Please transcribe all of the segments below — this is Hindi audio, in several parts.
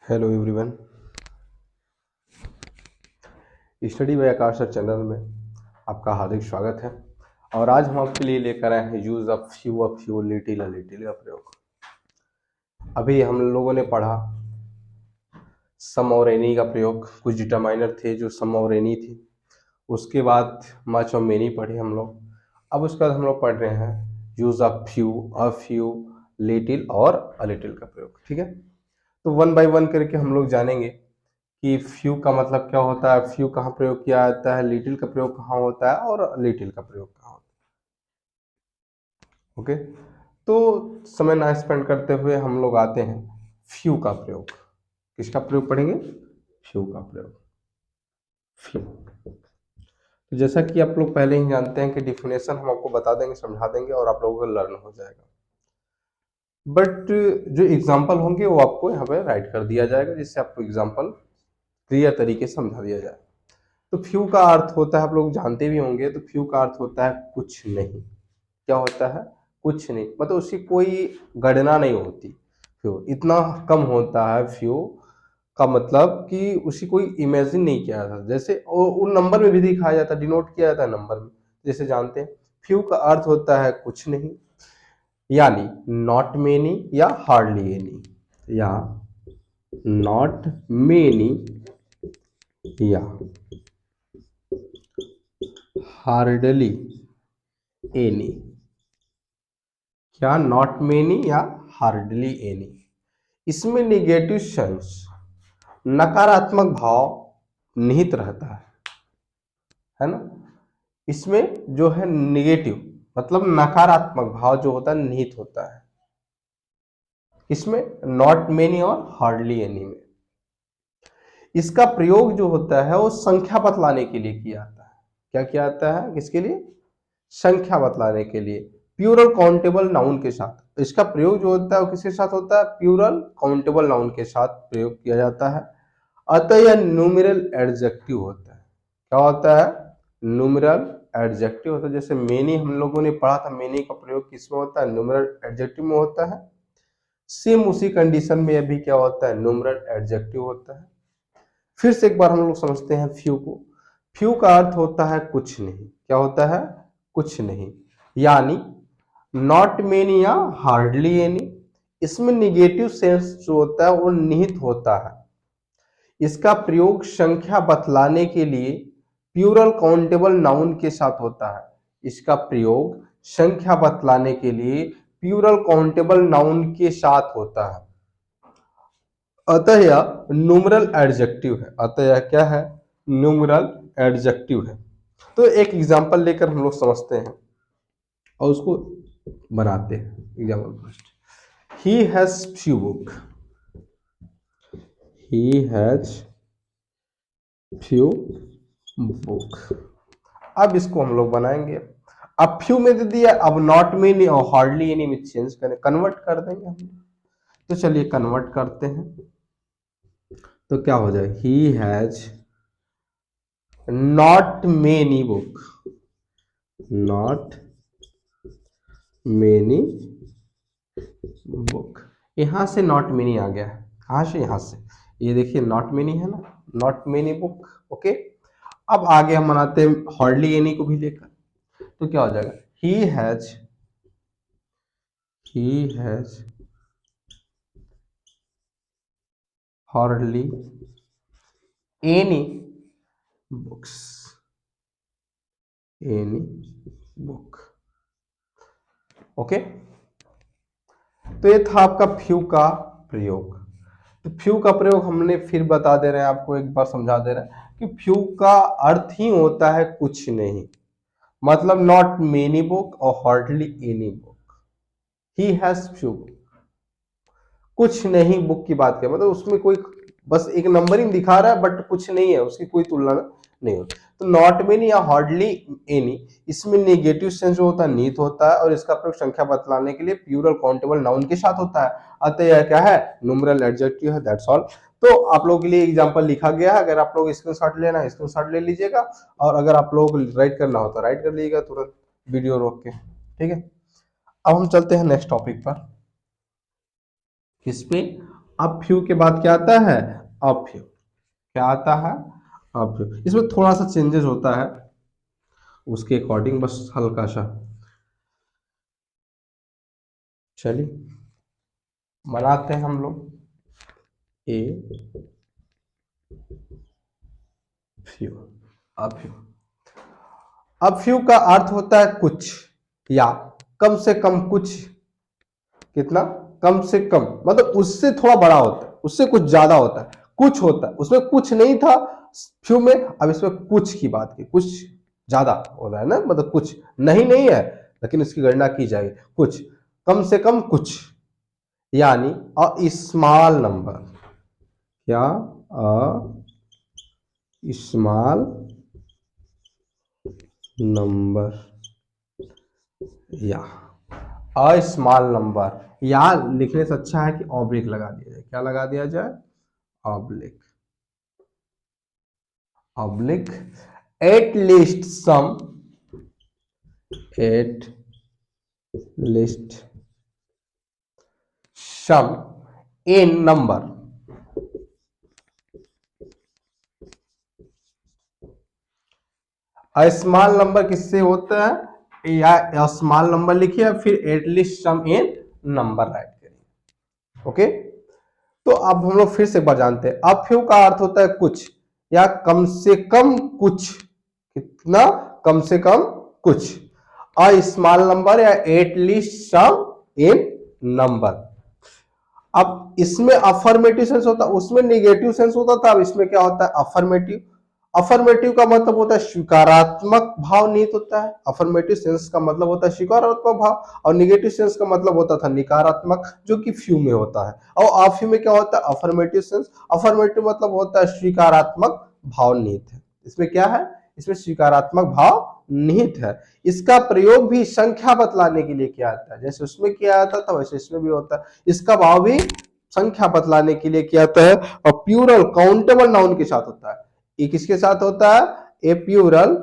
हेलो एवरीवन, स्टडी बाय आकाश सर चैनल में आपका हार्दिक स्वागत है। और आज हम आपके लिए लेकर आए हैं यूज ऑफ फ्यू लिटिल का प्रयोग। अभी हम लोगों ने पढ़ा सम और एनी का प्रयोग, कुछ डिटरमाइनर थे जो सम और एनी थी। उसके बाद मच और मेनी पढ़े हम लोग। अब उसके बाद हम लोग पढ़ रहे हैं use of few, a few, little और अ लिटिल का प्रयोग। ठीक है, तो वन बाय वन करके हम लोग जानेंगे कि फ्यू का मतलब क्या होता है, फ्यू कहाँ प्रयोग किया जाता है, लिटिल का प्रयोग कहाँ होता है और लिटिल का प्रयोग कहाँ होता है। ओके, तो समय ना स्पेंड करते हुए हम लोग आते हैं फ्यू का प्रयोग। किसका प्रयोग पढ़ेंगे? फ्यू का प्रयोग। फ्यू, तो जैसा कि आप लोग पहले ही जानते हैं कि डिफिनेशन हम आपको बता देंगे, समझा देंगे और आप लोगों को लर्न हो जाएगा। बट जो एग्जाम्पल होंगे वो आपको यहाँ पे राइट कर दिया जाएगा, जिससे आपको एग्जाम्पल क्लियर तरीके से समझा दिया जाए। तो फ्यू का अर्थ होता है, आप लोग जानते भी होंगे, तो फ्यू का अर्थ होता है कुछ नहीं। क्या होता है? कुछ नहीं, मतलब उसकी कोई गणना नहीं होती। फ्यू इतना कम होता है। फ्यू का मतलब कि उसकी कोई इमेजिन नहीं किया जाता, जैसे वो नंबर में भी दिखाया जाता है, डिनोट किया जाता है नंबर में। जैसे जानते हैं फ्यू का अर्थ होता है कुछ नहीं, यानी नॉट मेनी या हार्डली एनी, या नॉट मेनी या हार्डली एनी। क्या? नॉट मेनी या हार्डली एनी। इसमें निगेटिव सेंस, नकारात्मक भाव निहित रहता है ना। इसमें जो है निगेटिव मतलब नकारात्मक भाव जो होता है निहित होता है इसमें, नॉट मेनी और हार्डली एनी में। इसका प्रयोग जो होता है वो संख्या बतलाने के लिए किया जाता है। क्या किया जाता है? किसके लिए? संख्या बतलाने के लिए, प्यूरल काउंटेबल नाउन के साथ। तो इसका प्रयोग जो होता है वो किसके साथ होता है? प्यूरल काउंटेबल नाउन के साथ प्रयोग किया जाता है। अतः यह न्यूमेरल एडजेक्टिव होता है। क्या होता है? न्यूमेरल एडजेक्टिव होता है। जैसे मेनी हम लोगों ने पढ़ा था, मेनी का प्रयोग किसमें होता है? न्यूमेरल एडजेक्टिव में होता है। सेम उसी कंडीशन में अभी क्या होता है? न्यूमेरल एडजेक्टिव होता है। फिर से एक बार हम लोग समझते हैं फ्यू को। फ्यू का अर्थ होता है कुछ नहीं। क्या होता है? कुछ नहीं, यानी नॉट मेनी या हार्डली एनी। इसमें निगेटिव सेंस जो होता है वो निहित होता है। इसका प्रयोग संख्या बतलाने के लिए प्यूरल काउंटेबल नाउन के साथ होता है। इसका प्रयोग संख्या बतलाने के लिए प्यूरल काउंटेबल नाउन के साथ होता है। अतः यह न्यूमरल एडजेक्टिव है। अतः यह क्या है? न्यूमरल एडजेक्टिव है। तो एक एग्जांपल लेकर हम लोग समझते हैं और उसको बनाते हैं। Example first, he has few book. He has few book. अब इसको हम लोग बनाएंगे। अब फ्यू में दे दिया, अब नॉट मेनी और हार्डली एनी में चेंज करें, कन्वर्ट कर देंगे हम। तो चलिए कन्वर्ट करते हैं। तो क्या हो जाए? He has not many book, not many book. यहां से नॉट मेनी आ गया है। कहां से? यहां से। ये देखिए नॉट मेनी है ना, नॉट मेनी बुक। ओके, अब आगे हम बनाते हैं हार्डली एनी को भी लेकर। तो क्या हो जाएगा? He has, he has hardly any books, any book. Okay, तो ये था आपका फ्यू का प्रयोग। तो फ्यू का प्रयोग हमने फिर बता दे रहे हैं आपको, एक बार समझा दे रहे हैं कि फ्यू का अर्थ ही होता है कुछ नहीं, मतलब नॉट मेनी बुक और hardly any book. He has few book, कुछ नहीं बुक की बात करें, मतलब उसमें कोई बस एक नंबरिंग दिखा रहा है बट कुछ नहीं है, उसकी कोई तुलना नहीं होती। तो नॉट मेनी या हार्डली एनी, इसमें नेगेटिव सेंस जो होता है नीत होता है और इसका प्रयोग संख्या बतलाने के लिए प्यूरल काउंटेबल नाउन के साथ होता है। अतः यह क्या है? न्यूमरल एडजेक्टिव है। That's all. तो आप लोगों के लिए एग्जांपल लिखा गया है। अगर आप लोग स्क्रीनशॉट लेना है स्क्रीनशॉट ले लीजिएगा, और अगर आप लोग राइट करना हो तो राइट कर लीजिएगा तुरंत वीडियो रोक के। ठीक है, अब हम चलते हैं नेक्स्ट टॉपिक पर। किस पे? अब फ्यू के बाद क्या आता है, अब फ्यू। क्या आता है, अब फ्यू। इसमें थोड़ा सा चेंजेस होता है, उसके अकॉर्डिंग बस हल्का सा। चलिए बनाते हैं हम लोग ए फ्यू। अब फ्यू, अब फ्यू का अर्थ होता है कुछ या कम से कम कुछ। कितना, कम से कम, मतलब उससे थोड़ा बड़ा होता है, उससे कुछ ज्यादा होता है, कुछ होता है। उसमें कुछ नहीं था फ्यू में, अब इसमें कुछ की बात की, कुछ ज्यादा हो रहा है ना, मतलब कुछ नहीं नहीं है, लेकिन इसकी गणना की जाएगी। कुछ, कम से कम कुछ, यानी अ स्मॉल नंबर। क्या, अ स्मॉल नंबर, या अ स्मॉल नंबर, या लिखने से अच्छा है कि ऑब्लिक लगा दिया जाए। क्या लगा दिया जाए, oblique. Oblique at least some, at least some in number. Small number किससे होता है, या स्मॉल नंबर लिखिए फिर at least some in number write करिए। ओके, तो अब हम लोग फिर से एक बार जानते हैं। अब फ्यू का अर्थ होता है कुछ या कम से कम कुछ। कितना, कम से कम कुछ। अ स्मॉल नंबर या एटलीस्ट सम इन नंबर। अब इसमें अफर्मेटिव सेंस होता है, उसमें निगेटिव सेंस होता था, अब इसमें क्या होता है, अफर्मेटिव। अफर्मेटिव का मतलब होता है स्वीकारात्मक भाव निहित होता है। अफर्मेटिव सेंस का मतलब होता है स्वीकारात्मक भाव, और निगेटिव सेंस का मतलब होता था निकारात्मक, जो कि फ्यू में होता है। और अफ्यू में क्या होता है, अफर्मेटिव सेंस। अफर्मेटिव मतलब होता है स्वीकारात्मक भाव निहित है। इसमें क्या है, इसमें स्वीकारात्मक भाव निहित है। इसका प्रयोग भी संख्या बतलाने के लिए किया जाता है, जैसे उसमें किया जाता था वैसे इसमें भी होता है। इसका भाव भी संख्या बतलाने के लिए किया जाता है, और प्लूरल काउंटेबल नाउन के साथ होता है। ये किसके साथ होता है, ए प्लूरल,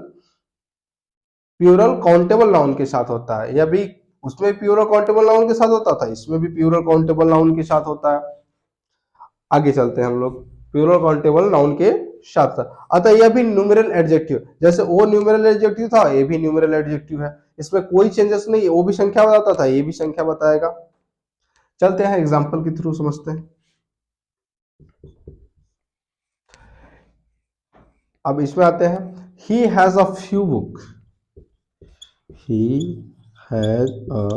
प्लूरल काउंटेबल नाउन के साथ होता है। यह भी उसमें प्लूरल काउंटेबल नाउन के साथ होता था, इसमें भी प्लूरल काउंटेबल नाउन के साथ होता है। आगे चलते हैं हम लोग, प्लूरल काउंटेबल नाउन के साथ साथ। अतः यह भी न्यूमेरल एडजेक्टिव, जैसे वो न्यूमेरल एडजेक्टिव था, ये भी न्यूमेरल एडजेक्टिव है। इसमें कोई चेंजेस नहीं है, वो भी संख्या बताता था, ये भी संख्या बताएगा। चलते हैं एग्जांपल के थ्रू समझते हैं। अब इसमें आते हैं, ही has a few book. He has a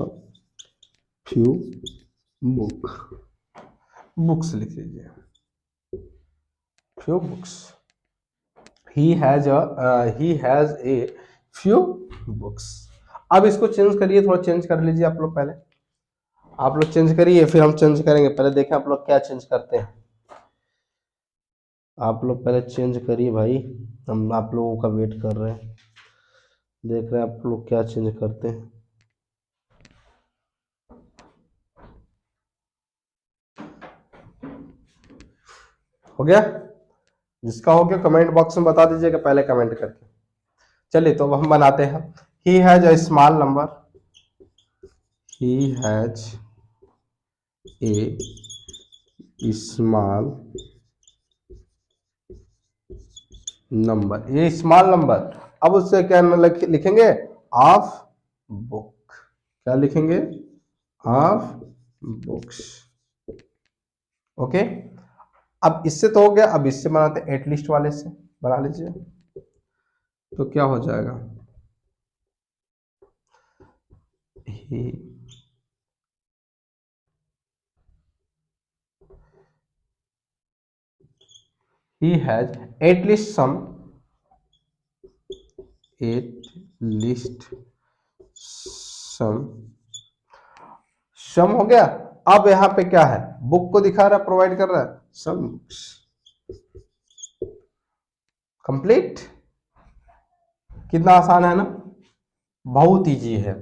few book, books लिख लीजिए, few books. he has a few books। अब इसको चेंज करिए, थोड़ा चेंज कर लीजिए आप लोग पहले। आप लोग चेंज करिए फिर हम चेंज करेंगे, पहले देखें आप लोग क्या चेंज करते हैं। आप लोग पहले चेंज करिए भाई, हम आप लोगों का वेट कर रहे हैं, देख रहे हैं आप लोग क्या चेंज करते हैं। हो गया, जिसका हो गया कमेंट बॉक्स में बता दीजिएगा पहले कमेंट करके। चलिए तो अब हम बनाते हैं। ही has a small number, he has a small number, ये स्मॉल नंबर। अब उससे क्या लिखेंगे, ऑफ बुक। क्या लिखेंगे, ऑफ बुक्स। ओके, अब इससे तो हो गया, अब इससे बनाते हैं, एटलीस्ट वाले से बना लीजिए। तो क्या हो जाएगा, he has at least some, at least some, सम हो गया। अब यहां पे क्या है, बुक को दिखा रहा है, प्रोवाइड कर रहा है, सम बुक्स। कंप्लीट, कितना आसान है ना, बहुत इजी है।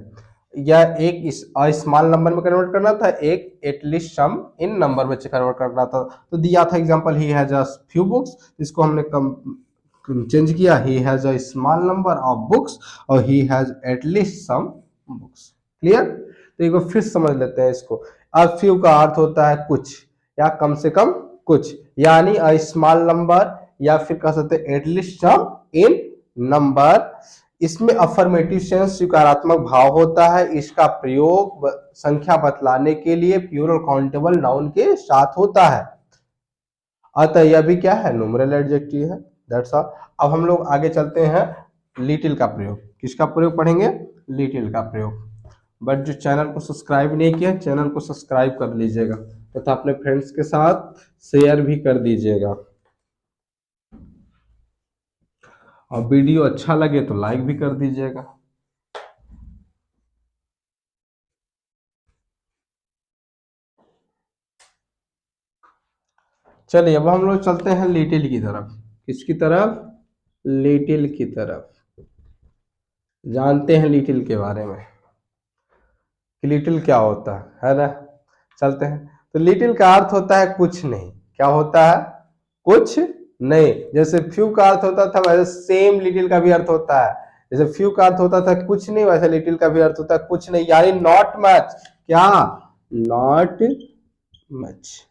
या एक इस स्मॉल नंबर में कन्वर्ट करना था, एक एटलीस्ट सम इन नंबर में कन्वर्ट करना था। तो दिया था example, he has a few books, इसको हमने कम चेंज किया, he has a small number of books और he has at least some books. Clear, तो एक बार फिर समझ लेते हैं इसको। अब फ्यू का अर्थ होता है कुछ या कम से कम कुछ, यानी अ स्मॉल नंबर, या फिर कह सकते हैं एटलीस्ट सम इन नंबर। इसमें अफर्मेटिव सेंस स्वीकारात्मक भाव होता है। इसका प्रयोग संख्या बतलाने के लिए प्लूरल काउंटेबल नाउन के साथ होता है। अतः यह भी क्या है, न्यूमरल एडजेक्टिव है। That's all. अब हम लोग आगे चलते हैं, लिटिल का प्रयोग। किसका प्रयोग पढ़ेंगे, लिटिल का प्रयोग। बट जो चैनल को सब्सक्राइब नहीं किया, चैनल को सब्सक्राइब कर लीजिएगा तथा अपने फ्रेंड्स के साथ शेयर भी कर दीजिएगा, और वीडियो अच्छा लगे तो लाइक भी कर दीजिएगा। चलिए अब हम लोग चलते हैं लिटिल की तरफ। किसकी तरफ, लिटिल की तरफ। जानते हैं लिटिल के बारे में कि लिटिल क्या होता है ना। चलते हैं। तो लिटिल का अर्थ होता है कुछ नहीं। क्या होता है, कुछ नहीं। जैसे फ्यू का अर्थ होता था, वैसे सेम लिटिल का भी अर्थ होता है। जैसे फ्यू का अर्थ होता था कुछ नहीं, वैसे लिटिल का भी अर्थ होता है कुछ नहीं, यानी नॉट मच। क्या, नॉट मच,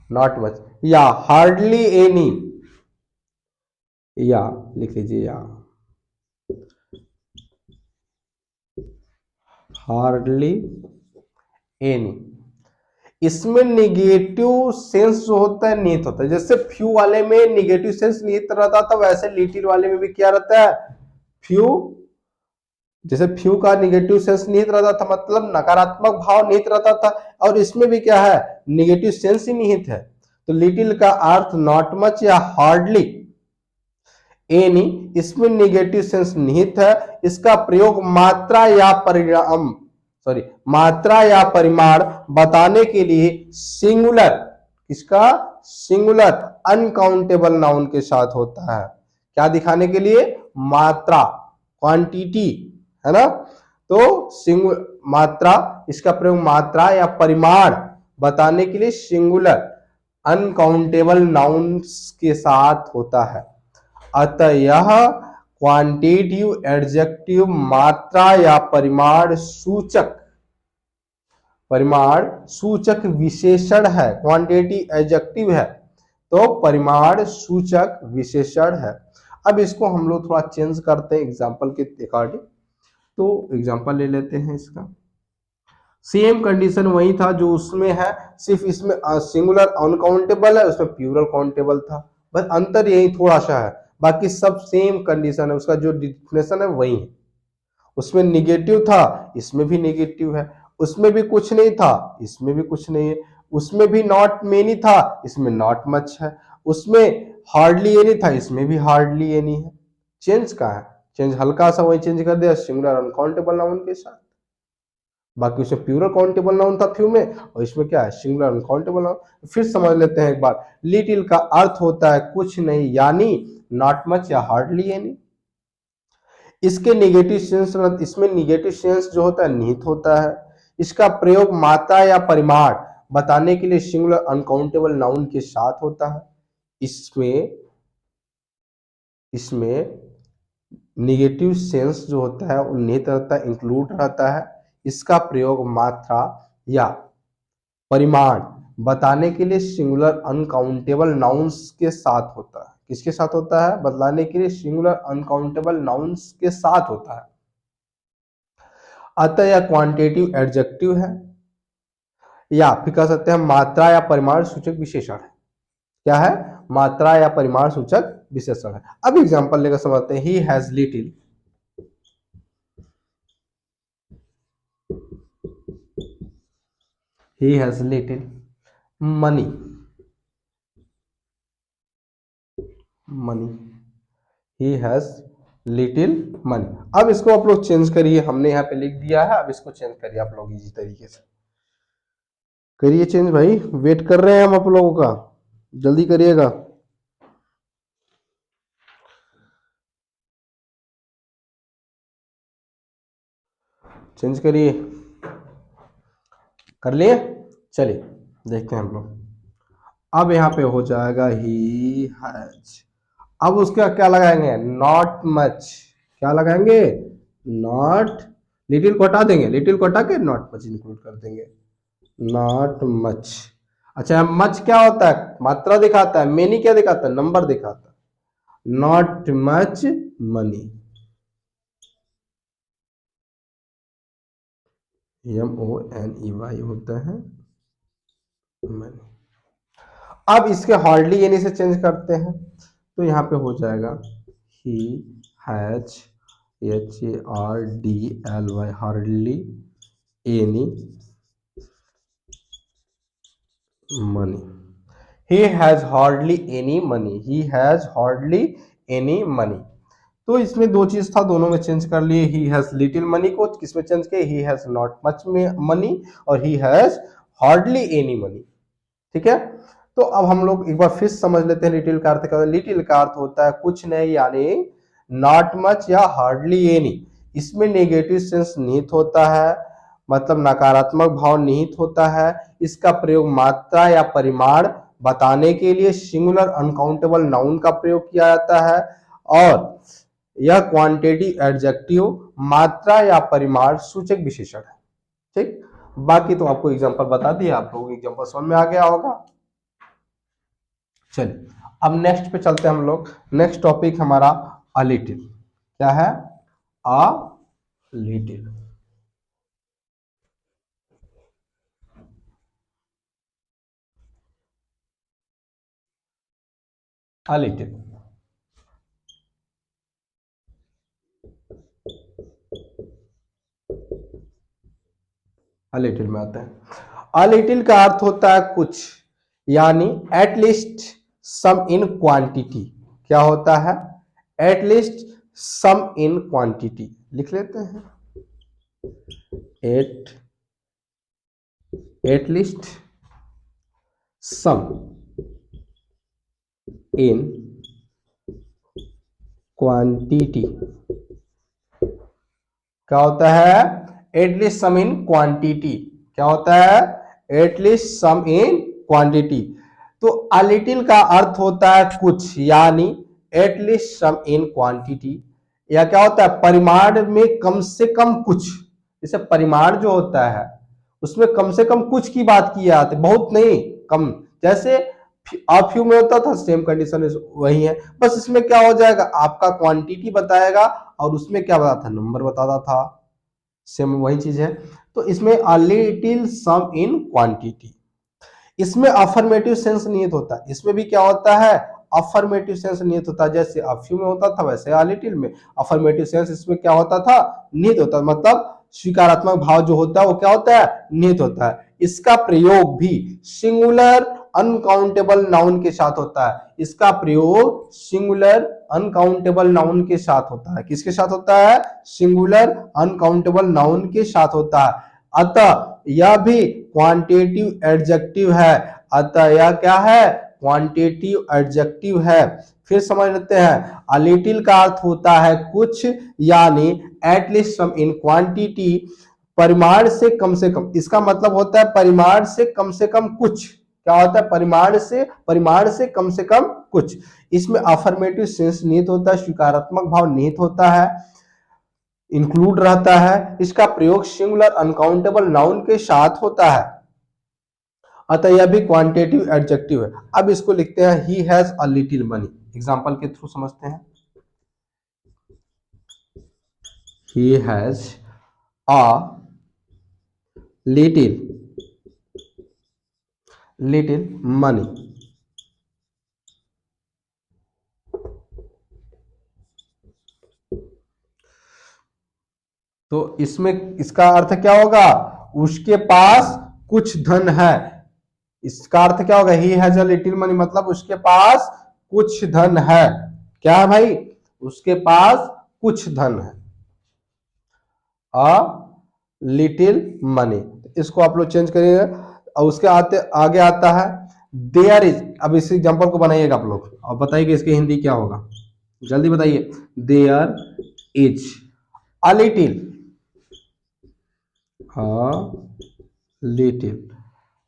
नॉट मच, या हार्डली एनी, या लिख लीजिए, या हार्डली एनी। इसमें निगेटिव सेंस जो होता है निहित होता है। जैसे फ्यू वाले में निगेटिव सेंस निहित रहता था, वैसे लिटिल वाले में भी क्या रहता है, फ्यू। जैसे फ्यू का निगेटिव सेंस निहित रहता था, मतलब नकारात्मक भाव निहित रहता था, और इसमें भी क्या है, निगेटिव सेंस ही निहित है। तो लिटिल का अर्थ नॉट मच या हार्डली एनी, इसमें निगेटिव सेंस निहित है। इसका प्रयोग मात्रा या परिणाम, सॉरी, मात्रा या परिमाण बताने के लिए सिंगुलर, किसका, सिंगुलर अनकाउंटेबल नाउन के साथ होता है। क्या दिखाने के लिए, मात्रा, क्वांटिटी, है ना। तो सिंगुलर मात्रा, इसका प्रयोग मात्रा या परिमाण बताने के लिए सिंगुलर अनकाउंटेबल नाउन्स के साथ होता है। अतः यह क्वांटिटिव एडजेक्टिव मात्रा या परिमाण सूचक, परिमाण सूचक विशेषण है। क्वांटिटी एडजेक्टिव है तो परिमाण सूचक विशेषण है। अब इसको हम लोग थोड़ा चेंज करते हैं एग्जांपल के अकॉर्डिंग। तो एग्जांपल ले लेते हैं इसका। सेम कंडीशन वही था जो उसमें है, सिर्फ इसमें सिंगुलर अनकाउंटेबल है, उसमें प्लूरल काउंटेबल था। बस अंतर यही थोड़ा सा है, बाकी सब सेम कंडीशन है, उसका जो डिफिनेशन है वही है। उसमें निगेटिव था, इसमें भी निगेटिव है। उसमें भी कुछ नहीं था, इसमें भी कुछ नहीं है। उसमें भी नॉट मेनी था, इसमें नॉट मच है। उसमें हार्डली एनी था, इसमें भी हार्डली एनी है। चेंज कहाँ है, चेंज हल्का सा वही चेंज कर दिया सिंगुलर अनकाउंटेबल नाउन के साथ। बाकी उसमें प्लूरल काउंटेबल नाउन था फ्यू में, और इसमें क्या है, सिंगुलर अनकाउंटेबल नाउन। फिर समझ लेते हैं एक बार। लिटिल का अर्थ होता है कुछ नहीं, यानी नॉट मच या हार्डली एनी। इसके निगेटिव सेंस, इसमें निगेटिव सेंस जो होता है निहित होता है। इसका प्रयोग मात्रा या परिमाण बताने के लिए सिंगुलर अनकाउंटेबल नाउन के साथ होता है। इसमें इसमें निगेटिव सेंस जो होता है वो निहित रहता है, इंक्लूड रहता है। इसका प्रयोग मात्रा या परिमाण बताने के लिए सिंगुलर अनकाउंटेबल नाउन्स के साथ होता है। किसके साथ होता है, बतलाने के लिए सिंगुलर अनकाउंटेबल नाउन्स के साथ होता है। अतः यह क्वांटिटिव एडजेक्टिव है, या फिर कह सकते हैं मात्रा या परिमाण सूचक विशेषण है। क्या है, मात्रा या परिमाण सूचक विशेषण है। अब एग्जांपल लेकर समझते हैं। He has little, he has little money, money, he has little money। अब इसको आप लोग चेंज करिए, हमने यहाँ पे लिख दिया है, अब इसको चेंज करिए आप लोग इजी तरीके से। करिए चेंज भाई, वेट कर रहे हैं हम आप लोगों का, जल्दी करिएगा। चेंज करिए, कर लिए, चलिए देखते हैं हम लोग। अब यहाँ पे हो जाएगा ही हैज। अब उसका क्या लगाएंगे, नॉट मच। क्या लगाएंगे, नॉट, लिटिल को हटा देंगे, लिटिल को हटा के नॉट मच इंक्लूड कर देंगे। Not much. अच्छा, मच क्या होता है? मात्रा दिखाता है। मेनी क्या दिखाता है? नंबर दिखाता है। नॉट मच मनी, MONEY होता है मनी। अब इसके हार्डली एनी से चेंज करते हैं तो यहाँ पे हो जाएगा he has, HARDLY, hardly any money. He has hardly any money, he has hardly any money. तो इसमें दो चीज था, दोनों में चेंज कर लिए। ही हैज लिटिल मनी को किसमें चेंज किया? ही हैज नॉट मच में मनी, और he has hardly any money. ठीक है, तो अब हम लोग एक बार फिर समझ लेते हैं लिटिल का अर्थ क्या होता है। लिटिल का अर्थ होता है कुछ नहीं, यानी नॉट मच या हार्डली एनी। इसमें नेगेटिव सेंस निहित होता है, मतलब नकारात्मक भाव निहित होता है। इसका प्रयोग मात्रा या परिमाण बताने के लिए सिंगुलर अनकाउंटेबल नाउन का प्रयोग किया जाता है, और यह क्वांटिटी एडजेक्टिव मात्रा या परिमाण सूचक विशेषण है। ठीक, बाकी तो आपको एग्जांपल बता दिया, आप लोगों को एग्जांपल समझ में आ गया होगा। चलिए अब नेक्स्ट पे चलते हैं हम लोग। नेक्स्ट टॉपिक हमारा अ लिटिल। क्या है? A little. A little, a little में आते हैं। अ लिटिल का अर्थ होता है कुछ, यानी at least some in quantity. क्या होता है? At least some in quantity. लिख लेते हैं, at at least some in quantity. क्या होता है? At least some in quantity. क्या होता है? At least some in quantity. तो अ लिटिल का अर्थ होता है कुछ, यानी एटलीस्ट सम इन क्वांटिटी। या क्या होता है? परिमाण में कम से कम कुछ। जैसे परिमाण जो होता है उसमें कम से कम कुछ की बात की जाती है, बहुत नहीं, कम। जैसे फ्यू में होता था, सेम कंडीशन वही है, बस इसमें क्या हो जाएगा, आपका क्वांटिटी बताएगा और उसमें क्या बताता था? नंबर बताता था। सेम वही चीज है। तो इसमें a little some in quantity. इसमें अफर्मेटिव सेंस निहित होता है। इसमें भी क्या होता है? अफर्मेटिव सेंस निहित होता है। जैसे अ फ्यू में होता था वैसे अ लिटिल में अफर्मेटिव सेंस इसमें क्या होता था? निहित होता है। मतलब स्वीकारात्मक भाव जो होता है वो क्या होता है? निहित होता है। इसका प्रयोग भी सिंगुलर अनकाउंटेबल नाउन के साथ होता है। इसका प्रयोग सिंगुलर अनकाउंटेबल नाउन के साथ होता है। किसके साथ होता है? सिंगुलर अनकाउंटेबल नाउन के साथ होता है। अतः यह भी क्वांटिटेटिव एडजेक्टिव है। अतः यह क्या है? क्वांटिटेटिव एडजेक्टिव है। फिर समझ लेते हैं, अ लिटिल का अर्थ होता है कुछ, यानी एटलीस्ट सम इन क्वांटिटी, परिमाण से कम से कम। इसका मतलब होता है परिमाण से कम कुछ। क्या होता है? परिमाण से कम कुछ। इसमें अफर्मेटिव सेंस निहित होता है, स्वीकारात्मक भाव निहित होता है, इंक्लूड रहता है। इसका प्रयोग सिंगुलर अनकाउंटेबल नाउन के साथ होता है। अतः यह भी क्वांटिटेटिव एडजेक्टिव है। अब इसको लिखते हैं, ही has a little money. Example के थ्रू समझते हैं। ही हैज अ लिटिल मनी। तो इसमें इसका अर्थ क्या होगा? उसके पास कुछ धन है। इसका अर्थ क्या होगा? ही हैज अ लिटिल मनी मतलब उसके पास कुछ धन है। क्या है भाई? उसके पास कुछ धन है। अ लिटिल मनी, इसको आप लोग चेंज करिएगा। और उसके आगे आता है देयर इज। अब इस एग्जांपल को बनाइएगा आप लोग और बताइए कि इसकी हिंदी क्या होगा, जल्दी बताइए। There is a little, little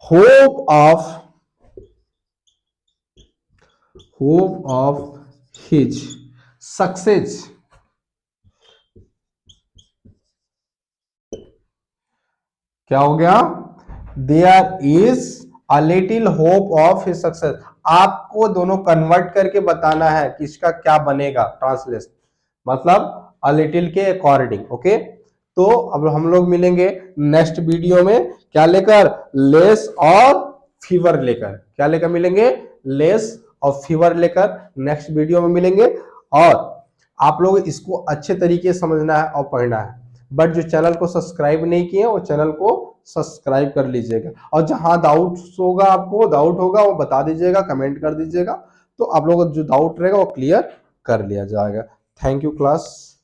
hope of his success. क्या हो गया? There is a little hope of his success. आपको दोनों कन्वर्ट करके बताना है कि इसका क्या बनेगा ट्रांसलेशन, मतलब अ लिटिल के अकॉर्डिंग। ओके, तो अब हम लोग मिलेंगे नेक्स्ट वीडियो में, क्या लेकर, लेस और फीवर लेकर। क्या लेकर मिलेंगे, लेस और फीवर लेकर नेक्स्ट वीडियो में मिलेंगे। और आप लोग इसको अच्छे तरीके से समझना है और पढ़ना है। बट जो चैनल को सब्सक्राइब नहीं किए वो चैनल को सब्सक्राइब कर लीजिएगा, और जहां डाउट होगा, आपको डाउट होगा वो बता दीजिएगा, कमेंट कर दीजिएगा, तो आप लोगों का जो डाउट रहेगा वो क्लियर कर लिया जाएगा। Thank you class.